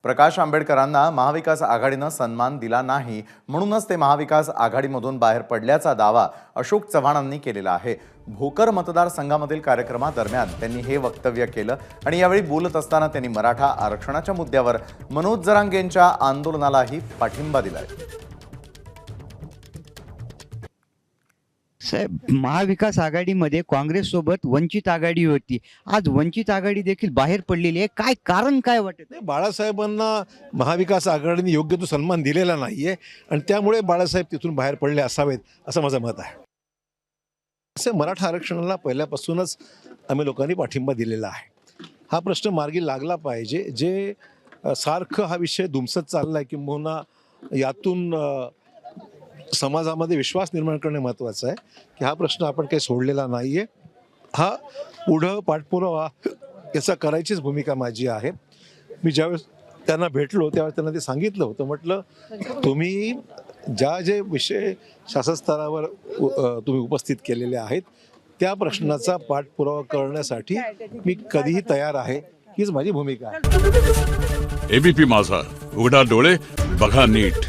प्रकाश आंबेडकरांना महाविकास आघाडीनं सन्मान दिला नाही, म्हणूनच ते महाविकास आघाडीमधून बाहेर पडल्याचा दावा अशोक चव्हाणांनी केलेला आहे। भोकर मतदारसंघामधील कार्यक्रमादरम्यान त्यांनी हे वक्तव्य केलं आणि यावेळी बोलत असताना त्यांनी मराठा आरक्षणाच्या मुद्द्यावर मनोज जरांगेंच्या आंदोलनालाही पाठिंबा दिलाय। साहेब, महाविकास आघाडीमध्ये काँग्रेस सोबत वंचित आघाडी होती, आज वंचित आघाडी देखील बाहेर पडलेली आहे। काय कारण काय वाटत? बाळासाहेबांना महाविकास आघाडीने योग्य तो सन्मान दिलेला नाहीये आणि त्यामुळे बाळासाहेब तिथून बाहेर पडले असावेत असं माझं मत आहे। असे मराठा आरक्षणाला पहिल्यापासूनच आम्ही लोकांनी पाठिंबा दिलेला आहे। हा प्रश्न मार्गी लागला पाहिजे। जे सारखं हा विषय दुमसत चाललाय किंबहुना यातून समाजामध्ये विश्वास निर्माण करणे महत्त्वाचं आहे की हा प्रश्न आपण काही सोडलेला नाहीये। हा पुढं पाठपुरावा याचा करायचीच भूमिका माझी आहे। मी ज्यावेळेस त्यांना भेटलो त्यावेळेस त्यांना ते सांगितलं होतं, म्हटलं तुम्ही जे विषय शासनस्तरावर तुम्ही उपस्थित केलेले आहेत त्या प्रश्नाचा पाठपुरावा करण्यासाठी मी कधीही तयार आहे, हीच माझी भूमिका आहे। एबीपी माझा, उघडा डोळे बघा नीट।